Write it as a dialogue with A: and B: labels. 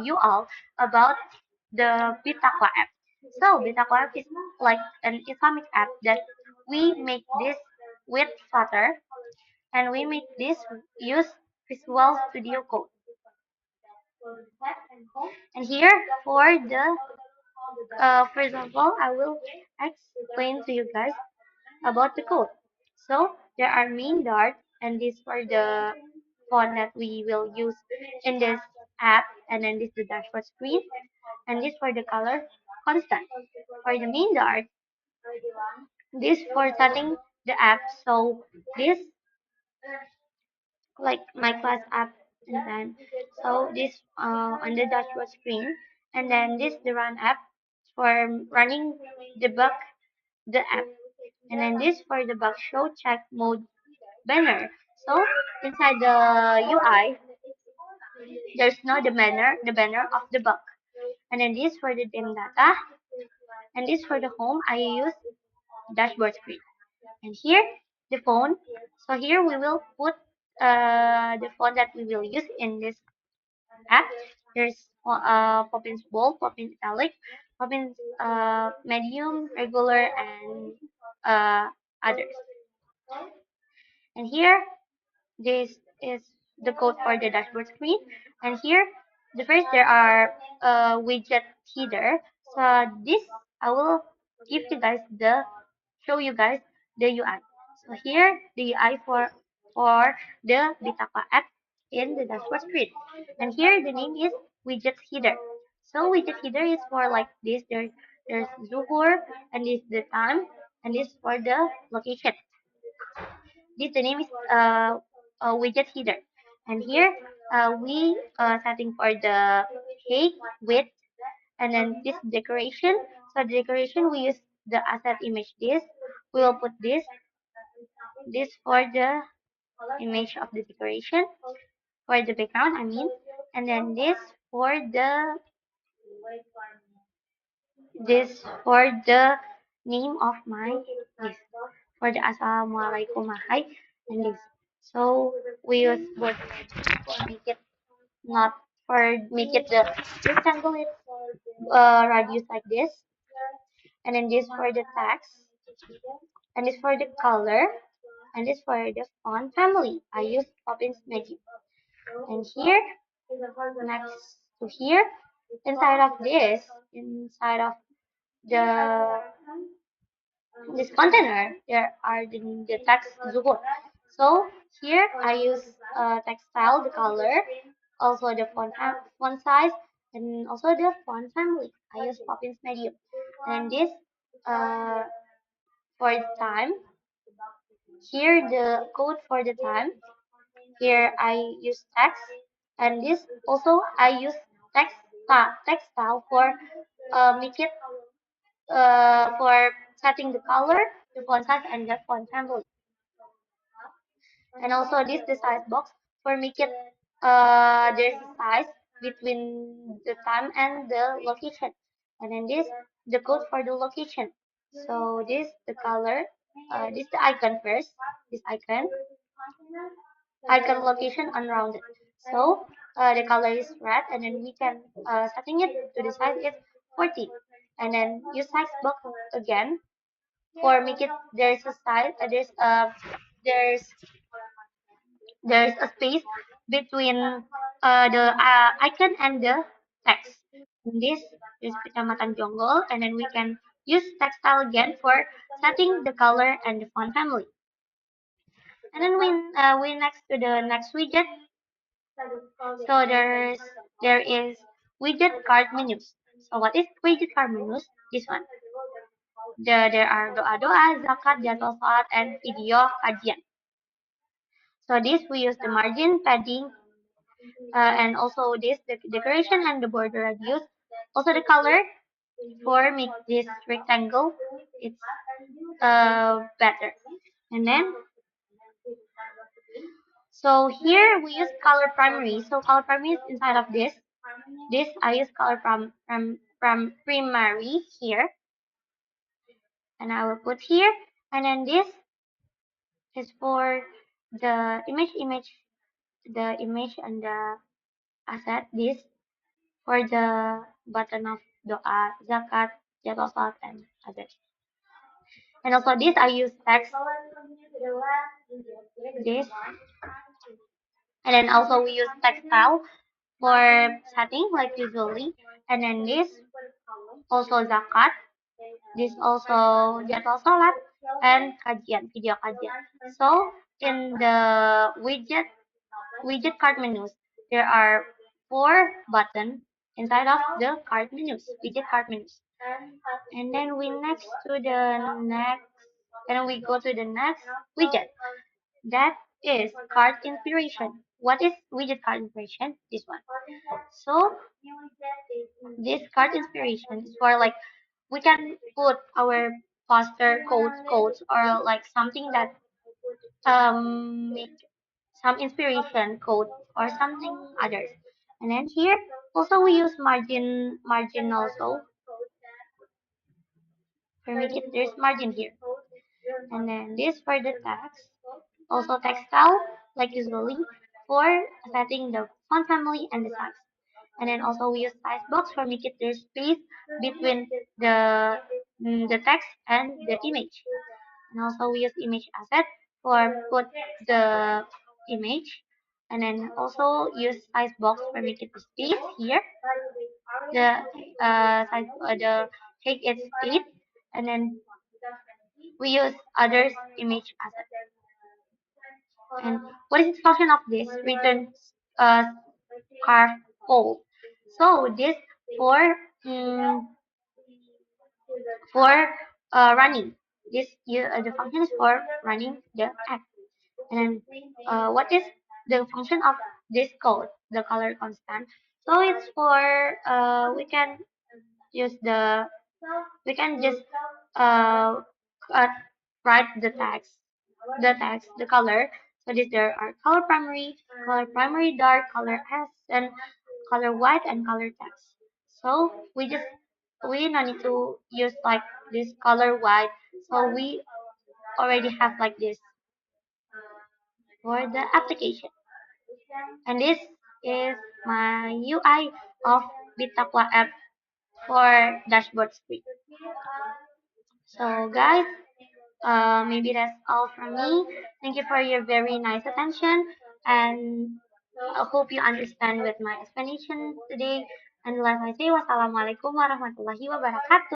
A: you all about the Bitaqwa app. So Bitaqwa app is like an Islamic app that we make this with Flutter, and we make this use Visual Studio Code. And here for the first of all, I will explain to you guys about the code. So there are main Dart, and this for the font that we will use in this app, and then this the dashboard screen, and this for the color constant. For the main Dart, this for setting the app. So this like my class app, and then so this on the dashboard screen, and then this the run app for running debug the app, and then this for the bug show check mode banner. So inside the UI, there's no the banner of the bug. And then this for the dim data, and this for the home. I use dashboard screen. And here the phone. So here we will put the phone that we will use in this app. There's Poppins bold, Poppins italic, Poppins medium, regular, and others. And here this is the code for the dashboard screen. And here, the first there are widget header. So this I will give you guys show you guys the UI. So here the UI for the Bitaqwa app in the dashboard screen. And here the name is widget header. So widget header is for like this. There's Zuhur, and this the time, and this for the location. This the name is widget header. And here we setting for the height, width, and then this decoration. So the decoration we use the asset image this. We will put this for the image of the decoration, for the background I mean, and then this for the name of my this for the Assalamualaikum Mahai, and this. So we use both for make it not for make it the rectangle it radius like this, and then this for the text, and this for the color, and this for the font family. I use Poppins Magic. And here next to here, inside of the this container, there are the text Zuhur. So here I use textile, the color, also the font size, and also the font family. I use Poppins Medium. And this uh, for the time. Here the code for the time. Here I use text, and this also I use textile for make it for setting the color, the font size, and the font family. And also this the size box for make it there's a size between the time and the location. And then this the code for the location. So this the color, this the icon first, this icon location unrounded. So the color is red, and then we can setting it to the size is 40. And then use size box again for make it there's a size there's there's a space between the icon and the text. In this is Kecamatan Jonggol, and then we can use textile again for setting the color and the font family. And then we next to the next widget. So there is widget card menus. So what is widget card menus? This one. There are doa-doa, zakat, jadwal salat, and video kajian. So this we use the margin, padding, and also this the decoration and the border radius. Also the color for make this rectangle it's better. And then so here we use color primary. So color primary is inside of this. This I use color from primary here, and I will put here. And then this is for the image and the asset. This for the button of Doa, Zakat, Jadwal Salat, and others. And also this I use text this, and then also we use textile for setting like usually, and then this also Zakat, this also Jadwal Salat, and kajian, video kajian. So in the widget card menus, there are 4 buttons inside of the card menus, widget card menus. And then we next to the next, and we go to the next widget. That is card inspiration. What is widget card inspiration? This one. So this card inspiration is for like we can put our poster codes or like something that make some inspiration code or something others. And then here also we use margin also for make it there's margin here. And then this for the text, also textile like usually for setting the font family and the size. And then also we use size box for make it there's space between the text and the image. And also we use image asset for put the image, and then also use size box for make it the space here. The size the take its 8, and then we use others image asset. And what is the function of this? Return uh, carve all. So this for um, for running. The function is for running the app. And what is the function of this code? The color constant. So it's for we can use we can just uh, uh write the color. So this there are color primary dark, color S, and color white, and color text. So we don't need to use like this color white. So we already have like this for the application. And this is my UI of Bitaqwa app for dashboard screen. So guys, maybe that's all from me. Thank you for your very nice attention, and I hope you understand with my explanation today. And like I say, wassalamualaikum warahmatullahi wabarakatuh.